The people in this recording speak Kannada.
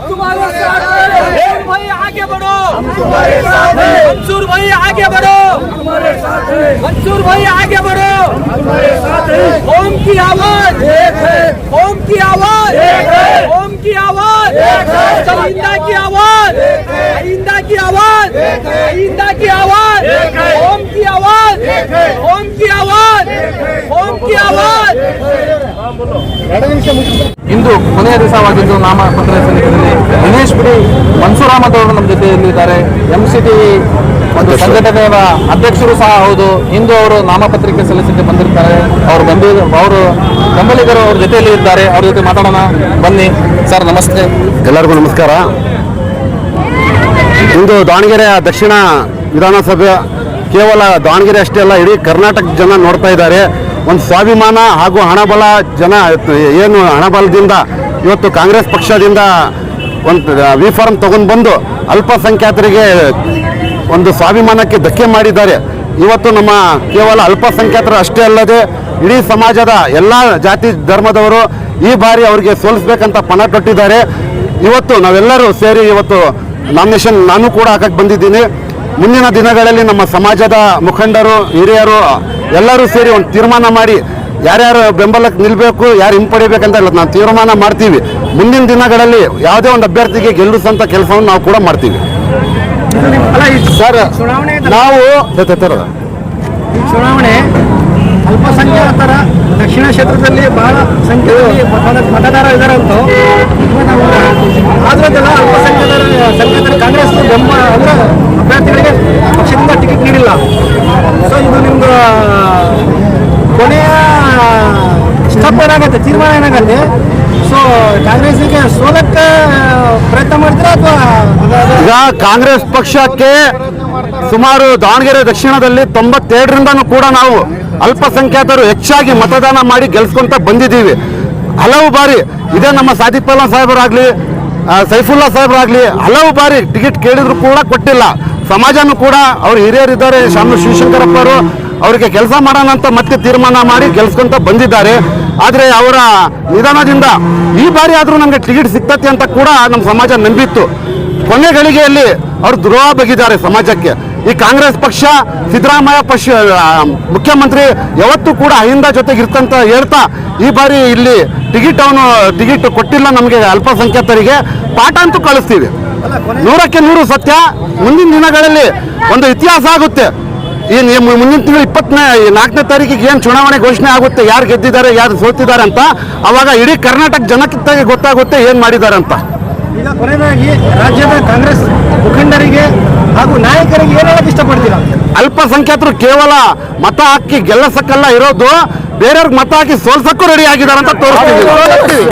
तुम्हारे साथ हैं भाई, आगे बढ़ो तुम्हारे साथ हैं। मंसूर भाई आगे बढ़ो तुम्हारे साथ हैं। मंसूर भाई आगे बढ़ो तुम्हारे साथ हैं। ओम की आवाज एक है, ओम की आवाज एक है, ओम की आवाज एक है, आइंदा की आवाज एक है, आइंदा की आवाज एक है, आइंदा की आवाज एक है, ओम की आवाज एक है, ओम की आवाज एक है, ओम की आवाज। ಇಂದು ಕೊನೆಯ ದಿವಸವಾಗಿದ್ದು ನಾಮಪತ್ರ ಸಲ್ಲಿಕೆಯಲ್ಲಿ ದಿನೇಶ್ ಬಿಡಿ ಮನ್ಸೂರ್ ಅಹಮದ್ ಅವರು ನಮ್ಮ ಜೊತೆಯಲ್ಲಿದ್ದಾರೆ. MCT ಒಂದು ಸಂಘಟನೆಯ ಅಧ್ಯಕ್ಷರು ಸಹ ಹೌದು. ಇಂದು ಅವರು ನಾಮಪತ್ರಿಕೆ ಸಲ್ಲಿಸಲಿಕ್ಕೆ ಬಂದಿರ್ತಾರೆ. ಅವರು ಬೆಂಬಲಿಗರು ಅವ್ರ ಜೊತೆಯಲ್ಲಿ ಇದ್ದಾರೆ. ಅವ್ರ ಜೊತೆ ಮಾತಾಡೋಣ ಬನ್ನಿ. ಸರ್ ನಮಸ್ತೆ. ಎಲ್ಲರಿಗೂ ನಮಸ್ಕಾರ. ಇಂದು ದಾವಣಗೆರೆಯ ದಕ್ಷಿಣ ವಿಧಾನಸಭೆ ಕೇವಲ ದಾವಣಗೆರೆ ಅಷ್ಟೇ ಅಲ್ಲ, ಇಡೀ ಕರ್ನಾಟಕ ಜನ ನೋಡ್ತಾ ಇದ್ದಾರೆ. ಒಂದು ಸ್ವಾಭಿಮಾನ ಹಾಗೂ ಹಣಬಲ ಜನ ಏನು ಹಣಬಲದಿಂದ ಇವತ್ತು ಕಾಂಗ್ರೆಸ್ ಪಕ್ಷದಿಂದ ಒಂದು ವಿ ಫಾರ್ಮ್ ತಗೊಂಡು ಬಂದು ಅಲ್ಪಸಂಖ್ಯಾತರಿಗೆ ಒಂದು ಸ್ವಾಭಿಮಾನಕ್ಕೆ ಧಕ್ಕೆ ಮಾಡಿದ್ದಾರೆ. ಇವತ್ತು ನಮ್ಮ ಕೇವಲ ಅಲ್ಪಸಂಖ್ಯಾತರು ಅಷ್ಟೇ ಅಲ್ಲದೆ ಇಡೀ ಸಮಾಜದ ಎಲ್ಲ ಜಾತಿ ಧರ್ಮದವರು ಈ ಬಾರಿ ಅವರಿಗೆ ಸೋಲಿಸಬೇಕಂತ ಪಣ ತೊಟ್ಟಿದ್ದಾರೆ. ಇವತ್ತು ನಾವೆಲ್ಲರೂ ಸೇರಿ ಇವತ್ತು ನಾಮಿನೇಷನ್ ನಾನು ಕೂಡ ಹಾಕಕ್ಕೆ ಬಂದಿದ್ದೀನಿ. ಮುಂದಿನ ದಿನಗಳಲ್ಲಿ ನಮ್ಮ ಸಮಾಜದ ಮುಖಂಡರು ಹಿರಿಯರು ಎಲ್ಲರೂ ಸೇರಿ ಒಂದು ತೀರ್ಮಾನ ಮಾಡಿ ಯಾರ್ಯಾರು ಬೆಂಬಲಕ್ಕೆ ನಿಲ್ಲಬೇಕು, ಯಾರು ಹಿಂಪಡಿಬೇಕಂತ ನಾವು ತೀರ್ಮಾನ ಮಾಡ್ತೀವಿ. ಮುಂದಿನ ದಿನಗಳಲ್ಲಿ ಯಾವುದೇ ಒಂದು ಅಭ್ಯರ್ಥಿಗೆ ಗೆಲ್ಲಿಸುವಂಥ ಕೆಲಸವನ್ನು ನಾವು ಕೂಡ ಮಾಡ್ತೀವಿ. ಸರ್ ನಾವು ಚುನಾವಣೆ ಅಲ್ಪಸಂಖ್ಯಾತರ ದಕ್ಷಿಣ ಕ್ಷೇತ್ರದಲ್ಲಿ ಬಹಳ ಸಂಖ್ಯೆಯಲ್ಲಿ ಮತದಾರ ಇದ್ದಾರಂತೂ ಆದ್ರದ್ದೆಲ್ಲ ಅಲ್ಪಸಂಖ್ಯಾತರ ಕಾಂಗ್ರೆಸ್ ಬೆಂಬಲ ಅಂದರೆ ಅಭ್ಯರ್ಥಿಗಳಿಗೆ ಪಕ್ಷದಿಂದ ಟಿಕೆಟ್ ನೀಡಿಲ್ಲ. ಸೊ ಇದು ನಿಮ್ದು ಕೊನೆಯ ಸ್ಟೆಪ್ ಏನಾಗುತ್ತೆ, ತೀರ್ಮಾನ ಏನಾಗುತ್ತೆ? ಸೊ ಕಾಂಗ್ರೆಸ್ಗೆ ಸೋಲಕ್ಕೆ ಪ್ರಯತ್ನ ಮಾಡ್ತೀರಾ ಅಥವಾ ಈಗ ಕಾಂಗ್ರೆಸ್ ಪಕ್ಷಕ್ಕೆ ಸುಮಾರು ದಾವಣಗೆರೆ ದಕ್ಷಿಣದಲ್ಲಿ 92ರಿಂದನೂ ಕೂಡ ನಾವು ಅಲ್ಪಸಂಖ್ಯಾತರು ಹೆಚ್ಚಾಗಿ ಮತದಾನ ಮಾಡಿ ಗೆಲ್ಸ್ಕೊಂತ ಬಂದಿದ್ದೀವಿ. ಹಲವು ಬಾರಿ ಇದೇ ನಮ್ಮ ಸಾದಿಕ್ ಸಾಹೇಬರಾಗಲಿ ಸೈಫುಲ್ಲಾ ಸಾಹೇಬರಾಗಲಿ ಹಲವು ಬಾರಿ ಟಿಕೆಟ್ ಕೇಳಿದ್ರು ಕೂಡ ಕೊಟ್ಟಿಲ್ಲ. ಸಮಾಜನೂ ಕೂಡ ಅವ್ರು ಹಿರಿಯರಿದ್ದಾರೆ, ಶಾಮು ಶಿವಶಂಕರಪ್ಪ ಅವರು ಅವರಿಗೆ ಕೆಲಸ ಮಾಡೋಣ ಅಂತ ಮತ್ತೆ ತೀರ್ಮಾನ ಮಾಡಿ ಗೆಲ್ಸ್ಕೊಂತ ಬಂದಿದ್ದಾರೆ. ಆದರೆ ಅವರ ನಿಧನದಿಂದ ಈ ಬಾರಿ ಆದರೂ ನಮಗೆ ಟಿಕೆಟ್ ಸಿಗ್ತತಿ ಅಂತ ಕೂಡ ನಮ್ಮ ಸಮಾಜ ನಂಬಿತ್ತು. ಕೊನೆ ಗಳಿಗೆಯಲ್ಲಿ ಅವರು ದ್ರೋಹ ಬಗೆದಿದ್ದಾರೆ ಸಮಾಜಕ್ಕೆ. ಈ ಕಾಂಗ್ರೆಸ್ ಪಕ್ಷ ಸಿದ್ದರಾಮಯ್ಯ ಮುಖ್ಯಮಂತ್ರಿ ಯಾವತ್ತೂ ಕೂಡ ಅಹಿಂದ ಜೊತೆಗಿರ್ತಂತ ಹೇಳ್ತಾ ಈ ಬಾರಿ ಇಲ್ಲಿ ಟಿಕೆಟ್ ಕೊಟ್ಟಿಲ್ಲ ನಮಗೆ ಅಲ್ಪಸಂಖ್ಯಾತರಿಗೆ. ಪಾಠ ಅಂತೂ ಕಳಿಸ್ತೀವಿ, 100ಕ್ಕೆ 100 ಸತ್ಯ. ಮುಂದಿನ ದಿನಗಳಲ್ಲಿ ಒಂದು ಇತಿಹಾಸ ಆಗುತ್ತೆ. ಈ ಮುಂದಿನ ತಿಂಗಳು 24ನೇ ತಾರೀಕಿಗೆ ಏನು ಚುನಾವಣೆ ಘೋಷಣೆ ಆಗುತ್ತೆ, ಯಾರು ಗೆದ್ದಿದ್ದಾರೆ ಯಾರು ಸೋತಿದ್ದಾರೆ ಅಂತ, ಅವಾಗ ಇಡೀ ಕರ್ನಾಟಕ ಜನಕ್ಕೆ ಗೊತ್ತಾಗುತ್ತೆ ಏನು ಮಾಡಿದ್ದಾರೆ ಅಂತ. ಈಗ ಕೊನೆಯದಾಗಿ ರಾಜ್ಯದ ಕಾಂಗ್ರೆಸ್ ಮುಖಂಡರಿಗೆ ಹಾಗೂ ನಾಯಕರಿಗೆ ಏನು ಹೇಳಕ್ಕೆ ಇಷ್ಟಪಡ್ತೀರಾ? ಅಲ್ಪಸಂಖ್ಯಾತರು ಕೇವಲ ಮತ ಹಾಕಿ ಗೆಲ್ಲಸಕ್ಕಲ್ಲ ಇರೋದು, ಬೇರೆಯವ್ರಿಗೆ ಮತ ಹಾಕಿ ಸೋಲ್ಸಕ್ಕೂ ರೆಡಿ ಆಗಿದ್ದಾರೆ ಅಂತ ತೋರಿಸ್ತೀವಿ.